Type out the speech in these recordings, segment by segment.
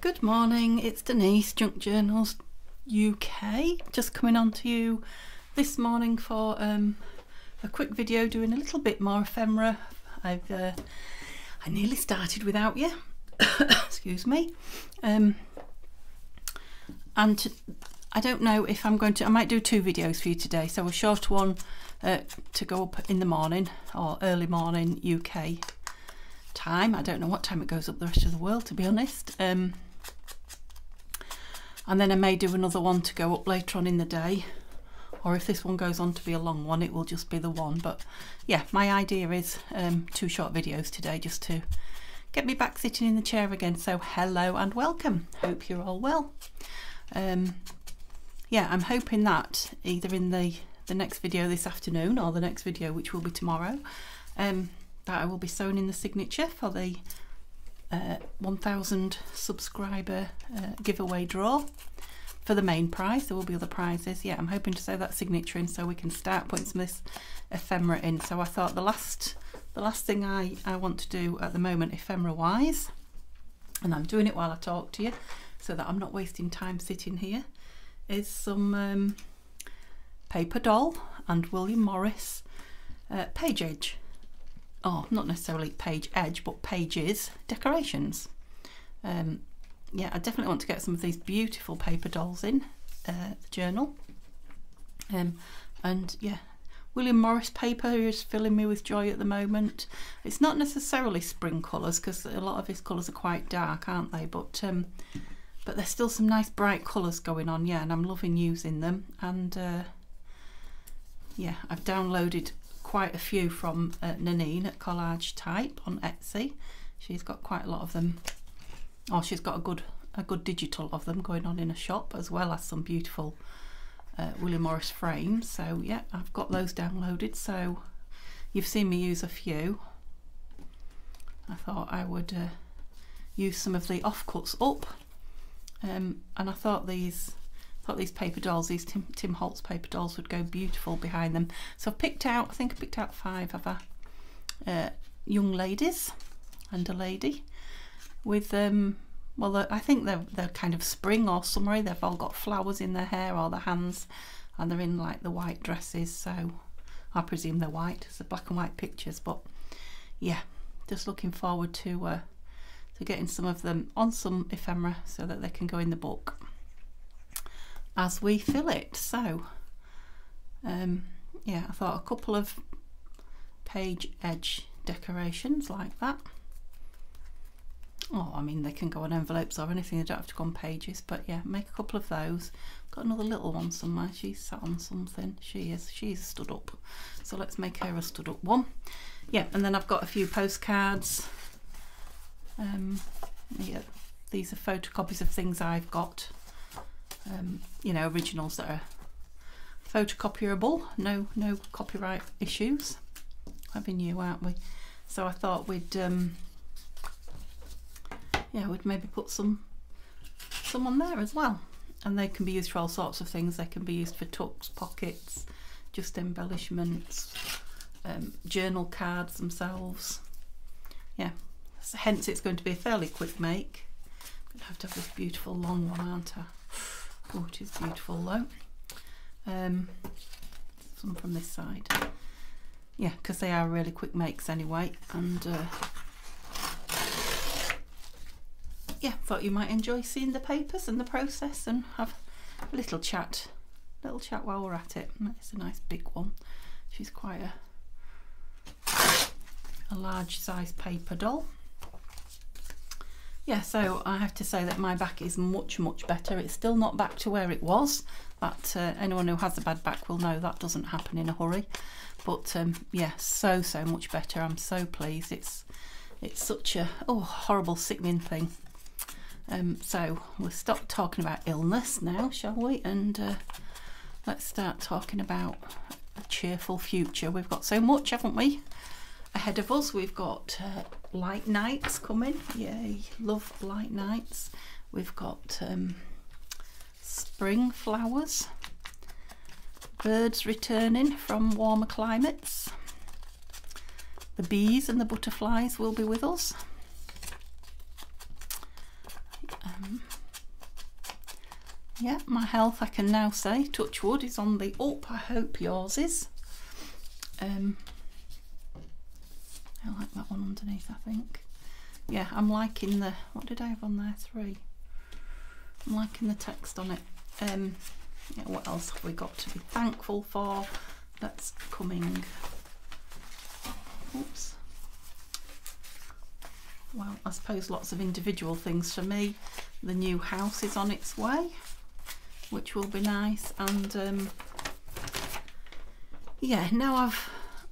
Good morning, it's Denise, Junk Journals UK, just coming on to you this morning for a quick video doing a little bit more ephemera. I nearly started without you, excuse me, and I don't know if I'm going to, I might do two videos for you today, so a short one to go up in the morning or early morning UK time. I don't know what time it goes up the rest of the world, to be honest. And then I may do another one to go up later on in the day, or if this one goes on to be a long one, it will just be the one. But yeah, my idea is two short videos today just to get me back sitting in the chair again. So hello and welcome, hope you're all well. Yeah, I'm hoping that either in the next video this afternoon or the next video, which will be tomorrow, that I will be sewing in the signature for the 1000 subscriber giveaway draw for the main prize. There will be other prizes. Yeah, I'm hoping to sew that signature in so we can start putting some of this ephemera in. So I thought the last thing I want to do at the moment, ephemera wise, and I'm doing it while I talk to you so that I'm not wasting time sitting here, is some paper doll and William Morris page edge. Oh, not necessarily page edge, but pages decorations. Yeah, I definitely want to get some of these beautiful paper dolls in the journal. And yeah, William Morris paper is filling me with joy at the moment. It's not necessarily spring colours because a lot of his colours are quite dark, aren't they? But there's still some nice bright colours going on, yeah, and I'm loving using them. And yeah, I've downloaded quite a few from Nanine at Collagetype on Etsy. She's got quite a lot of them. Oh, she's got a good digital of them going on in a shop, as well as some beautiful William Morris frames. So yeah, I've got those downloaded. So you've seen me use a few. I thought I would use some of the offcuts up, and I thought these paper dolls, these Tim Holtz paper dolls, would go beautiful behind them. So I've picked out, I think I picked out 5 of young ladies and a lady with well, I think they're kind of spring or summery. They've all got flowers in their hair or their hands, and they're in like the white dresses, so I presume they're white. It's the black and white pictures, but yeah, just looking forward to getting some of them on some ephemera so that they can go in the book as we fill it. So yeah, I thought a couple of page edge decorations like that. Oh, I mean, they can go on envelopes or anything, they don't have to go on pages, but yeah, make a couple of those. Got another little one somewhere, she's sat on something. She's stood up, so let's make her a stood up one. Yeah, and then I've got a few postcards. Yeah, these are photocopies of things I've got. You know, originals that are photocopyable, no copyright issues. I've been new, aren't we? So I thought we'd yeah, we'd maybe put some on there as well, and they can be used for all sorts of things. They can be used for tucks, pockets, just embellishments, journal cards themselves. Yeah, so hence it's going to be a fairly quick make. I'm gonna have to have this beautiful long one, aren't I? Oh, it is beautiful though. Some from this side. Yeah, because they are really quick makes anyway. And yeah, thought you might enjoy seeing the papers and the process and have a little chat while we're at it. It's a nice big one. She's quite a large size paper doll. Yeah, so I have to say that my back is much better. It's still not back to where it was, but anyone who has a bad back will know that doesn't happen in a hurry. But yeah, so much better. I'm so pleased. It's such a horrible, sickening thing. So we'll stop talking about illness now, shall we? And let's start talking about a cheerful future. We've got so much, haven't we, ahead of us? We've got light nights coming. Yay, love light nights. We've got spring flowers, birds returning from warmer climates. The bees and the butterflies will be with us. yeah, my health, I can now say, touch wood, is on the up. I hope yours is. I like that one underneath, I think. Yeah, I'm liking the, what did I have on there? 3. I'm liking the text on it. Yeah, what else have we got to be thankful for that's coming? Oops. Well, I suppose lots of individual things for me. The new house is on its way, which will be nice. And yeah, now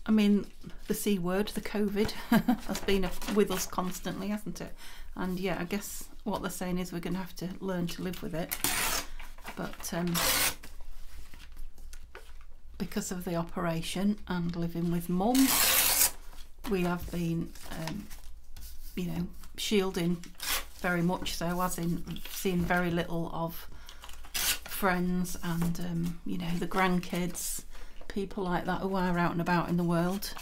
I mean, the C word, the COVID, has been with us constantly, hasn't it? And yeah, I guess what they're saying is we're going to have to learn to live with it. But because of the operation and living with mum, we have been, you know, shielding very much so, as in seeing very little of friends and, you know, the grandkids, people like that who are out and about in the world,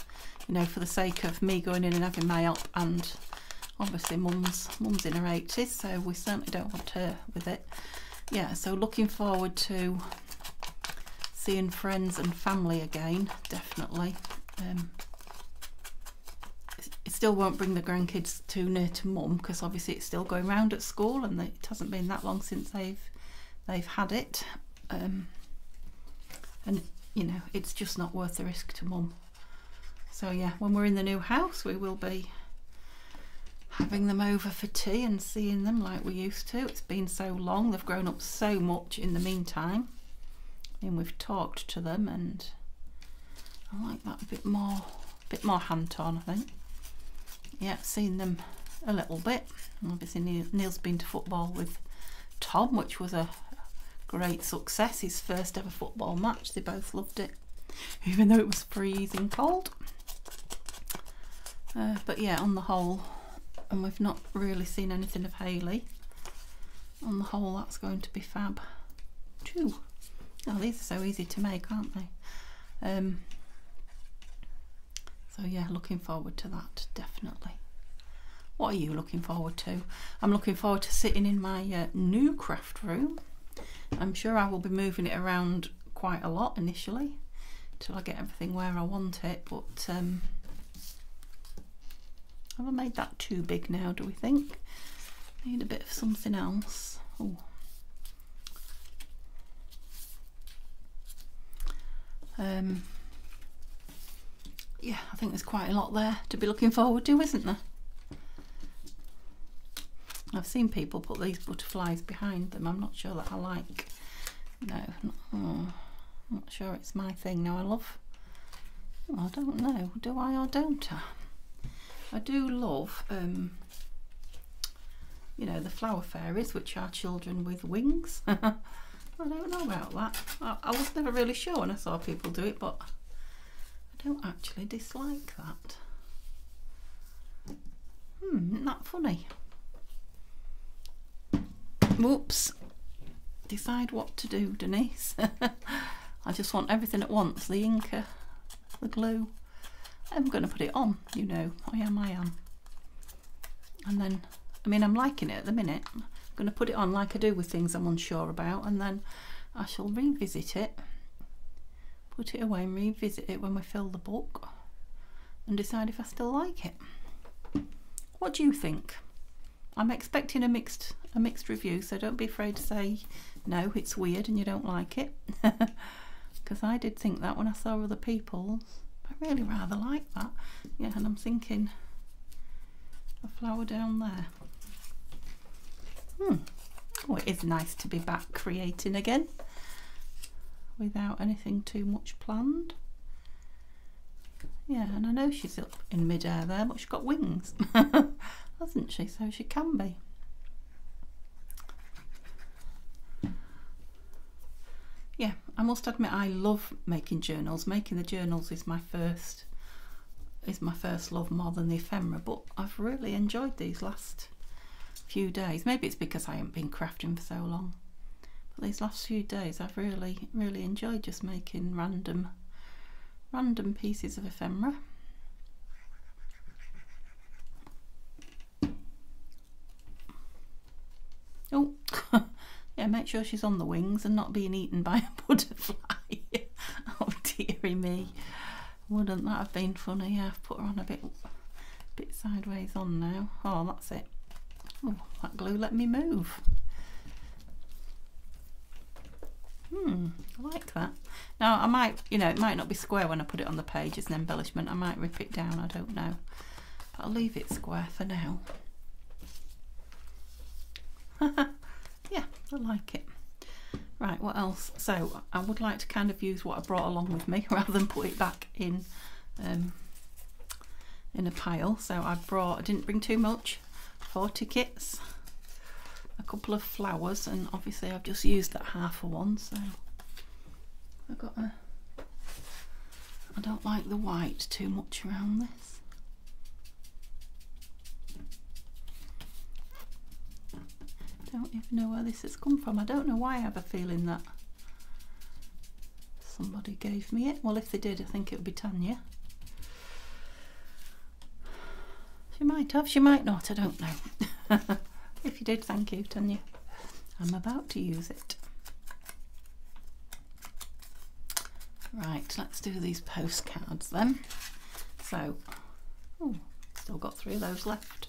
you know, for the sake of me going in and having my help. And obviously mum's in her 80s, so we certainly don't want her with it. Yeah, so looking forward to seeing friends and family again, definitely. It still won't bring the grandkids too near to mum, because obviously it's still going round at school, and it hasn't been that long since they've had it. And you know, it's just not worth the risk to mum. So yeah, when we're in the new house, we will be having them over for tea and seeing them like we used to. It's been so long, they've grown up so much in the meantime. I mean, we've talked to them, and I like that a bit more hand-on, I think. Yeah, seen them a little bit. Obviously Neil's been to football with Tom, which was a great success, his first ever football match. They both loved it, even though it was freezing cold. But yeah, on the whole, and we've not really seen anything of Hayley. On the whole, that's going to be fab too. Oh, these are so easy to make, aren't they? So yeah, looking forward to that, definitely. What are you looking forward to? I'm looking forward to sitting in my new craft room. I'm sure I will be moving it around quite a lot initially, till I get everything where I want it, but have I made that too big now, do we think? Need a bit of something else. Oh. Yeah, I think there's quite a lot there to be looking forward to, isn't there? I've seen people put these butterflies behind them. I'm not sure that I like. No, I'm not sure it's my thing. Now I love, I don't know, do I or don't I? I do love, you know, the flower fairies, which are children with wings. I don't know about that. I was never really sure when I saw people do it, but I don't actually dislike that. Isn't that funny? Whoops. Decide what to do, Denise. I just want everything at once. The ink, the glue. I'm going to put it on, you know. I am. And then, I mean, I'm liking it at the minute. I'm going to put it on like I do with things I'm unsure about, and then I shall revisit it, put it away and revisit it when we fill the book and decide if I still like it. What do you think? I'm expecting a mixed review, so don't be afraid to say no, it's weird and you don't like it, because I did think that when I saw other people's. I really rather like that. Yeah, and I'm thinking a flower down there. Oh, it is nice to be back creating again without anything too much planned. Yeah, and I know she's up in mid-air there, but she's got wings, hasn't she? So she can be. Yeah, I must admit I love making journals. Making the journals is my first love, more than the ephemera, but I've really enjoyed these last few days. Maybe it's because I haven't been crafting for so long, but these last few days I've really enjoyed just making random pieces of ephemera. Oh, yeah, Yeah, make sure she's on the wings and not being eaten by a butterfly. Oh dearie me. Wouldn't that have been funny? Yeah, I've put her on a bit sideways on now. Oh, that's it. Oh, that glue let me move. I like that. Now I might, you know, it might not be square when I put it on the page as an embellishment. I might rip it down, I don't know. But I'll leave it square for now. Yeah, I like it. Right, what else? So I would like to kind of use what I brought along with me rather than put it back in a pile. So I didn't bring too much. 4 tickets, a couple of flowers, and obviously I've just used that half of one, so I've got I don't like the white too much around this. Don't even know where this has come from. I don't know why I have a feeling that somebody gave me it. Well, if they did, I think it would be Tania. She might have, she might not, I don't know. If you did, thank you, Tania. I'm about to use it. Right, let's do these postcards then. So, oh, still got 3 of those left.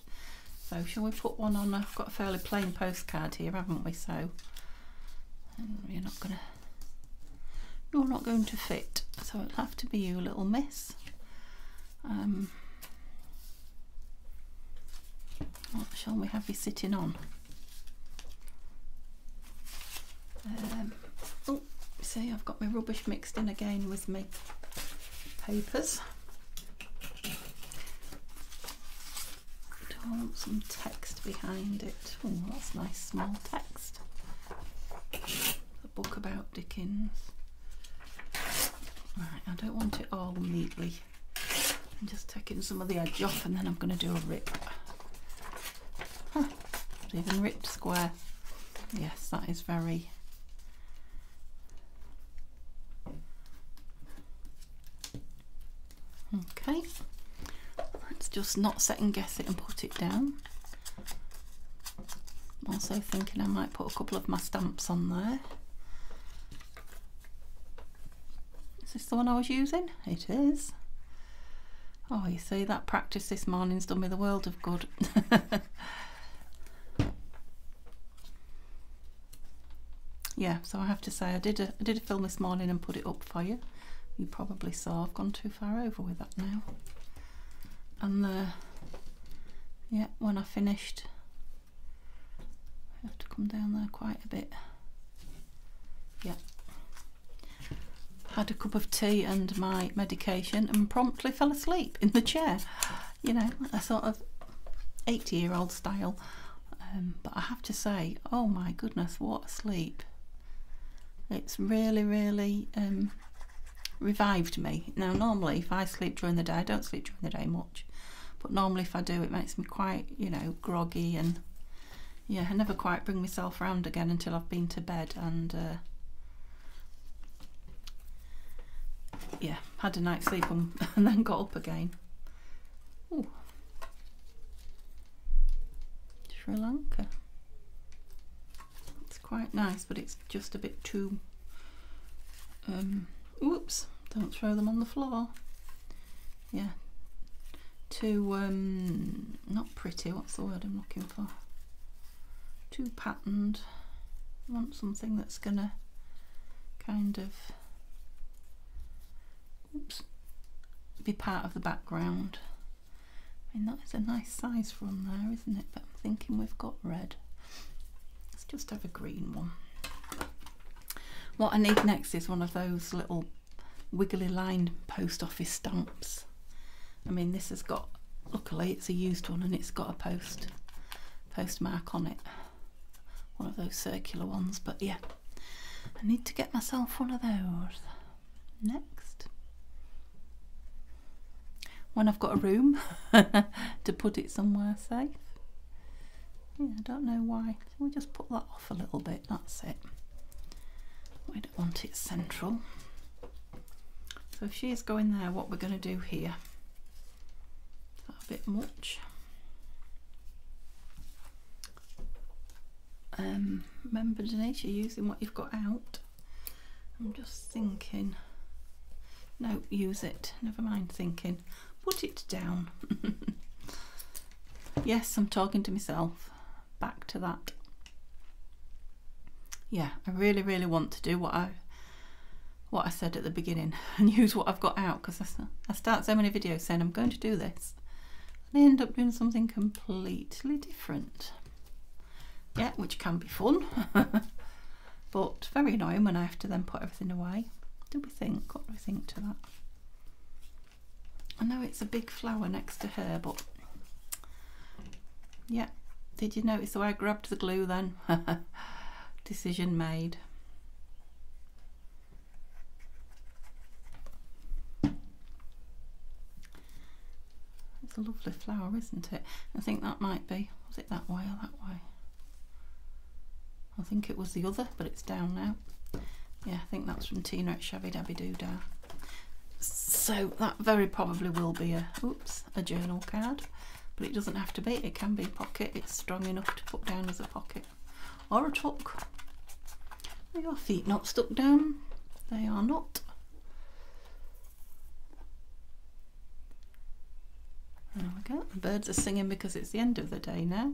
So shall we put one on? I've got a fairly plain postcard here, haven't we? So you're not going to fit. So it'll have to be you, little miss. What shall we have you sitting on? Oh, see, I've got my rubbish mixed in again with my papers. I want some text behind it. Oh, that's nice small text. A book about Dickens. Right, I don't want it all neatly. I'm just taking some of the edge off and then I'm going to do a rip. Huh, not even ripped square. Yes, that is very... Okay. Let's just not second guess it and put it down. I'm also thinking I might put a couple of my stamps on there. Is this the one I was using? It is. Oh, you see, that practice this morning's done me the world of good. Yeah, so I have to say I did a film this morning and put it up for you. You probably saw I've gone too far over with that now. And yeah, when I finished, I have to come down there quite a bit. Yeah. Had a cup of tea and my medication and promptly fell asleep in the chair. You know, a sort of 80-year-old style. But I have to say, oh my goodness, what a sleep. It's really, really revived me. Now normally if I sleep during the day, I don't sleep during the day much, but normally if I do, it makes me quite, you know, groggy, and yeah, I never quite bring myself round again until I've been to bed. And yeah, had a night's sleep and then got up again. Ooh. Sri Lanka. It's quite nice, but it's just a bit too oops, don't throw them on the floor. Yeah, too not pretty, what's the word I'm looking for? Too patterned. I want something that's gonna kind of, oops, be part of the background. I mean, that is a nice size from there, isn't it? But I'm thinking we've got red. Let's just have a green one. What I need next is one of those little wiggly line post office stamps. I mean, this has got, luckily it's a used one and it's got a postmark on it. One of those circular ones, but yeah, I need to get myself one of those next. When I've got a room to put it somewhere safe. Yeah, I don't know why. So we'll just put that off a little bit, that's it. We don't want it central. So if she's going there, what we're going to do here, is that a bit much? Remember, Denise, you're using what you've got out. I'm just thinking. No, use it. Never mind thinking. Put it down. Yes, I'm talking to myself. Back to that. Yeah, I really, really want to do what I said at the beginning and use what I've got out, because I start so many videos saying I'm going to do this and I end up doing something completely different. Yeah, which can be fun, but very annoying when I have to then put everything away. What do we think to that? I know it's a big flower next to her, but yeah, did you notice the way I grabbed the glue then? Decision made. It's a lovely flower, isn't it? I think that might be, was it that way or that way? I think it was the other, but it's down now. Yeah, I think that's from Tina at Shabby Dabby Doodah. So that very probably will be a journal card, but it doesn't have to be. It can be a pocket. It's strong enough to put down as a pocket or a tuck. Are your feet not stuck down? They are not. There we go. The birds are singing because it's the end of the day now.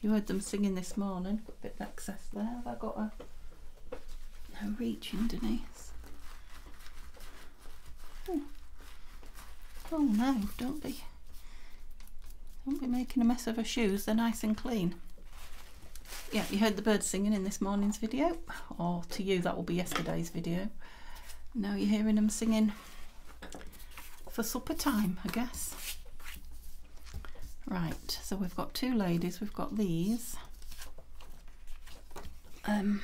You heard them singing this morning. Got a bit of excess there. Have I got a no reaching, Denise? Oh no, don't be making a mess of her shoes. They're nice and clean. Yeah, you heard the birds singing in this morning's video, or to you that will be yesterday's video. Now you're hearing them singing for supper time, I guess. Right, so we've got two ladies, we've got these. I've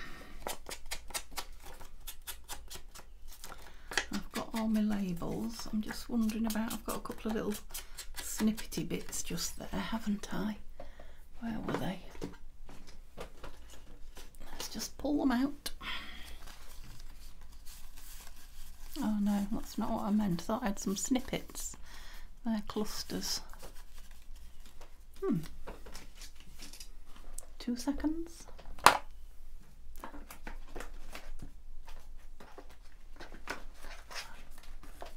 got all my labels. I'm just wondering about, I've got a couple of little snippety bits just there, haven't I? Where were they? Let's just pull them out. Oh no, that's not what I meant. I thought I had some snippets. They're clusters. 2 seconds.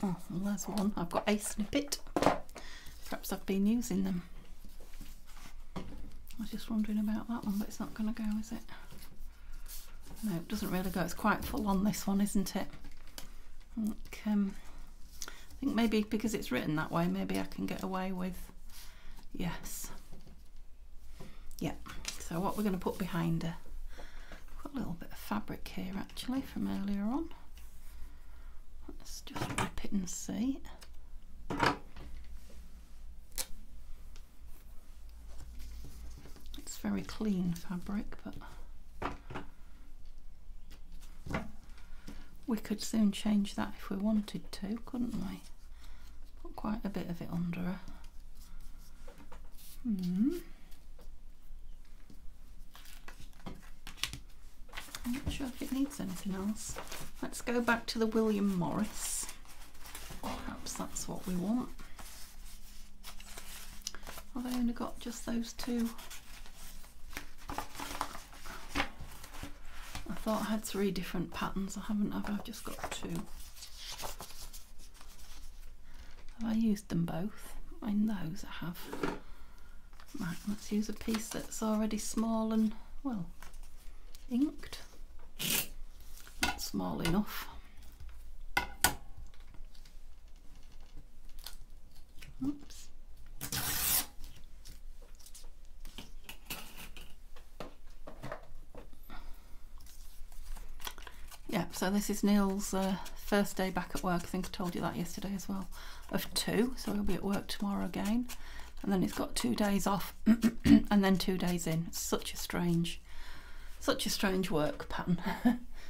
Oh, well, there's one. I've got a snippet. Perhaps I've been using them. I was just wondering about that one, but it's not going to go, is it? No, it doesn't really go. It's quite full on, this one, isn't it? I think maybe because it's written that way, maybe I can get away with, yes. Yeah, so what we're going to put behind her. I've got a little bit of fabric here actually from earlier on. Let's just rip it and see. It's very clean fabric, but we could soon change that if we wanted to, couldn't we? Put quite a bit of it under her. I'm not sure if it needs anything else. Let's go back to the William Morris. Perhaps that's what we want. Have I only got just those two? I thought I had 3 different patterns. I haven't, have I? I've just got 2. Have I used them both? In those I have. Right, let's use a piece that's already small and, well, inked. Not small enough. Oops. Yeah, so this is Neil's first day back at work. I think I told you that yesterday as well, of 2, so he'll be at work tomorrow again, and then he's got 2 days off and then 2 days in. It's such a strange work pattern.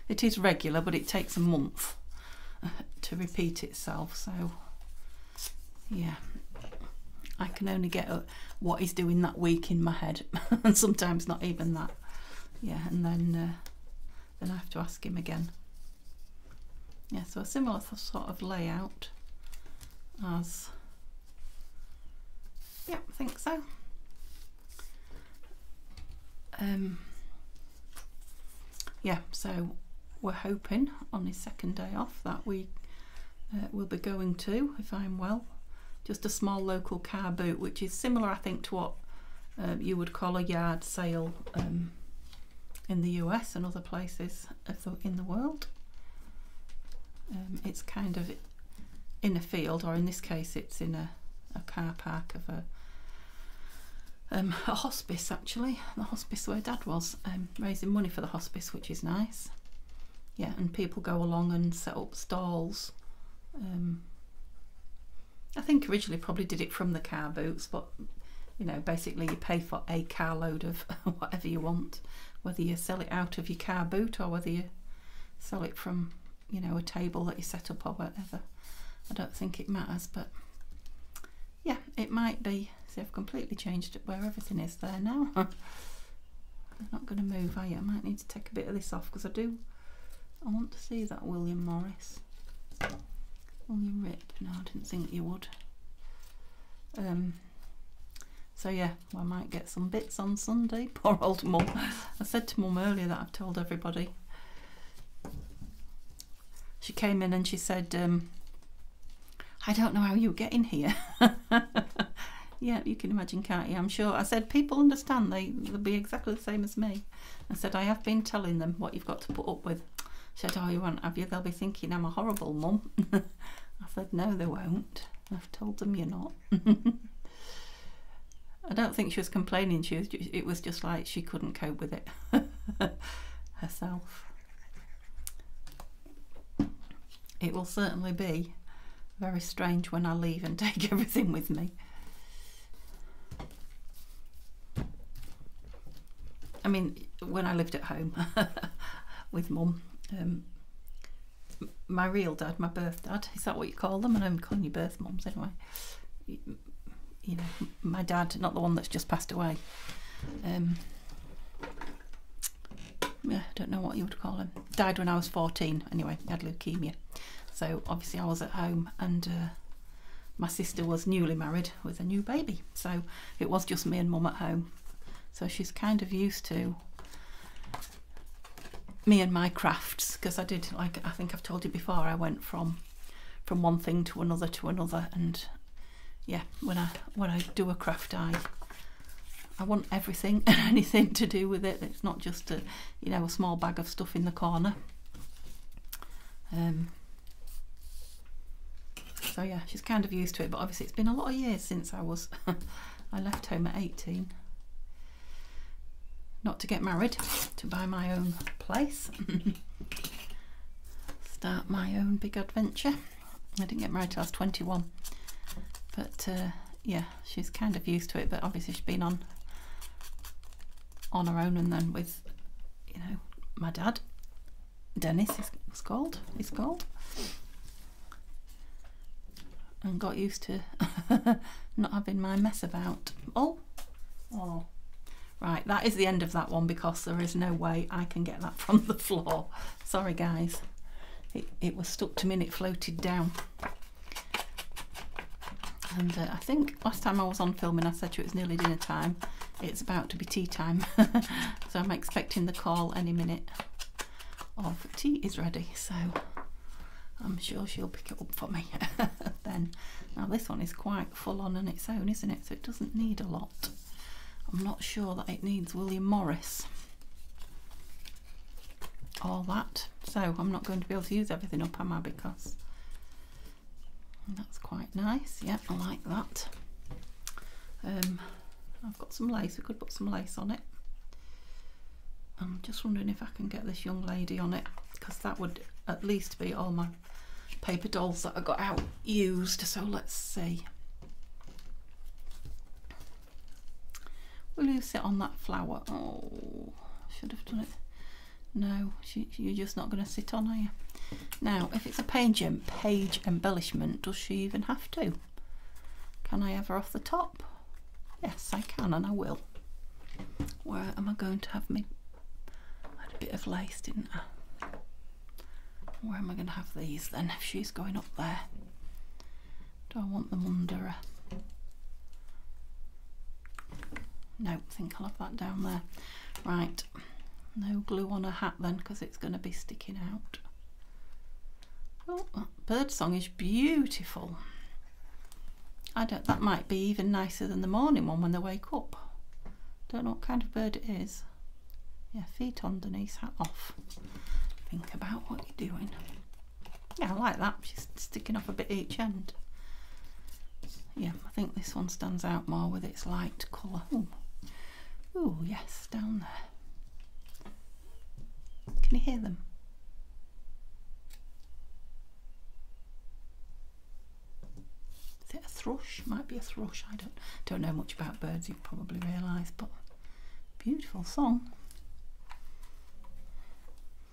It is regular, but it takes a month to repeat itself, so yeah, I can only get what he's doing that week in my head and sometimes not even that. Yeah, and then I have to ask him again. Yeah, so a similar sort of layout as, yeah, I think so. yeah, so we're hoping on his second day off that we will be going to, if I'm well, just a small local car boot, which is similar, I think, to what you would call a yard sale in the US and other places in the world. It's kind of in a field, or in this case it's in a car park of a hospice, actually, the hospice where Dad was, raising money for the hospice, which is nice. Yeah, and people go along and set up stalls. I think originally probably did it from the car boots, but you know, basically you pay for a carload of whatever you want, whether you sell it out of your car boot or whether you sell it from, you know, a table that you set up or whatever. I don't think it matters, but yeah, it might be. See, I've completely changed it where everything is there now. They're not going to move, are you? I might need to take a bit of this off because I want to see that William Morris. William Rip. No, I didn't think you would. So yeah, well, I might get some bits on Sunday. Poor old Mum. I said to Mum earlier that I've told everybody. She came in and she said, I don't know how you get in here. Yeah, you can imagine, can't you? I'm sure. I said, people understand. They'll be exactly the same as me. I said, I have been telling them what you've got to put up with. She said, oh, you won't, have you? They'll be thinking I'm a horrible mum. I said, no, they won't. I've told them you're not. I don't think she was complaining. It was just like she couldn't cope with it herself. It will certainly be very strange when I leave and take everything with me. I mean, when I lived at home with Mum, my real dad, my birth dad, is that what you call them? And I'm calling you birth mums anyway. You know, my dad, not the one that's just passed away. Yeah, I don't know what you would call him. Died when I was 14. Anyway, he had leukemia. So obviously I was at home, and my sister was newly married with a new baby. So it was just me and Mum at home. So she's kind of used to me and my crafts, because I did, like I think I've told you before, I went from one thing to another, and yeah, when I do a craft, I want everything and anything to do with it. It's not just a, you know, a small bag of stuff in the corner. So yeah, she's kind of used to it, but obviously it's been a lot of years since I left home at 18. Not to get married, to buy my own place. Start my own big adventure. I didn't get married till I was 21. But yeah, she's kind of used to it, but obviously she's been on her own, and then with, you know, my dad, Dennis he's called, and got used to not having my mess about. Oh, right, that is the end of that one, because there is no way I can get that from the floor. Sorry guys, it was stuck to me and it floated down. And I think last time I was on filming I said to you it was nearly dinner time. It's about to be tea time. So I'm expecting the call any minute of tea is ready, so I'm sure she'll pick it up for me then. Now this one is quite full on on its own, isn't it? So it doesn't need a lot. I'm not sure that it needs William Morris. All that. So I'm not going to be able to use everything up, am I? Because that's quite nice. Yeah, I like that. I've got some lace. We could put some lace on it. I'm just wondering if I can get this young lady on it, because that would at least be all my paper dolls that I got out used. So let's see. Will you sit on that flower? Oh, should have done it. No, you're just not going to sit on, are you? Now, if it's a page embellishment, does she even have to? Can I have her off the top? Yes, I can, and I will. Where am I going to have me? I had a bit of lace, didn't I? Where am I going to have these then, if she's going up there? Do I want them under her? No, I think I'll have that down there. Right, No glue on a hat then, because it's going to be sticking out. Oh, that bird song is beautiful. That might be even nicer than the morning one when they wake up. Don't know what kind of bird it is. Yeah, feet on Denise, hat off. Think about what you're doing. Yeah, I like that. She's sticking off a bit each end. Yeah, I think this one stands out more with its light colour. Ooh, yes, down there. Can you hear them? Is it a thrush? Might be a thrush. I don't know much about birds, you've probably realised, but beautiful song.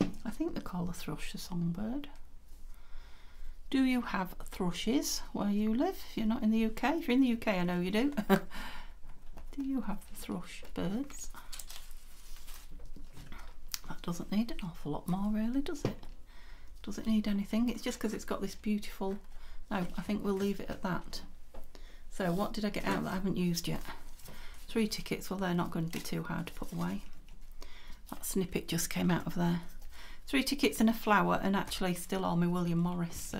I think they call the thrush a songbird. Do you have thrushes where you live? If you're not in the UK. If you're in the UK, I know you do. Do you have the thrush birds? That doesn't need an awful lot more really, does it? Does it need anything? It's just because it's got this beautiful... No, I think we'll leave it at that. So what did I get out that I haven't used yet? 3 tickets. Well, they're not going to be too hard to put away. That snippet just came out of there. 3 tickets and a flower, and actually still all my William Morris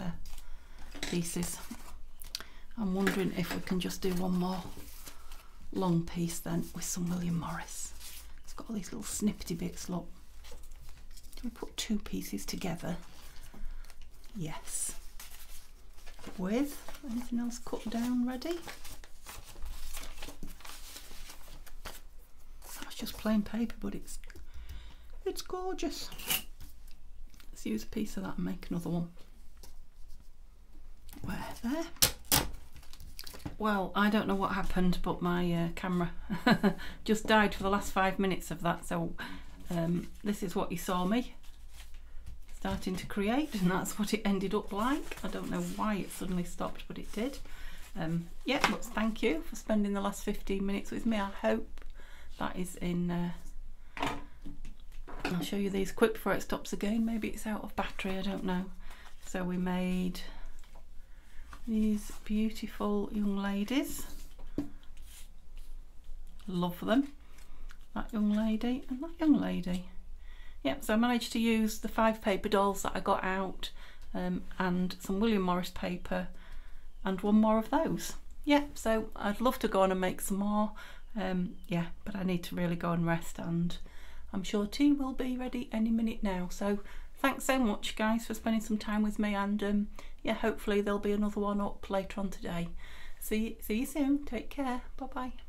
pieces. I'm wondering if we can just do one more long piece then with some William Morris. It's got all these little snippety bits, look. Do we put 2 pieces together? Yes. With anything else cut down ready? That's just plain paper, but it's gorgeous. Let's use a piece of that and make another one. Where? There. Well, I don't know what happened, but my camera just died for the last 5 minutes of that, so this is what you saw me starting to create, and that's what it ended up like. I don't know why it suddenly stopped, but it did. Yeah, but thank you for spending the last 15 minutes with me. I hope that is in... I'll show you these quick before it stops again. Maybe it's out of battery, I don't know. So we made these beautiful young ladies. Love them. That young lady and that young lady. Yep, so I managed to use the 5 paper dolls that I got out and some William Morris paper and 1 more of those. Yeah, so I'd love to go on and make some more. Yeah, but I need to really go and rest, and I'm sure tea will be ready any minute now. So thanks so much guys for spending some time with me, and yeah, hopefully there'll be another one up later on today. See you soon. Take care. Bye bye.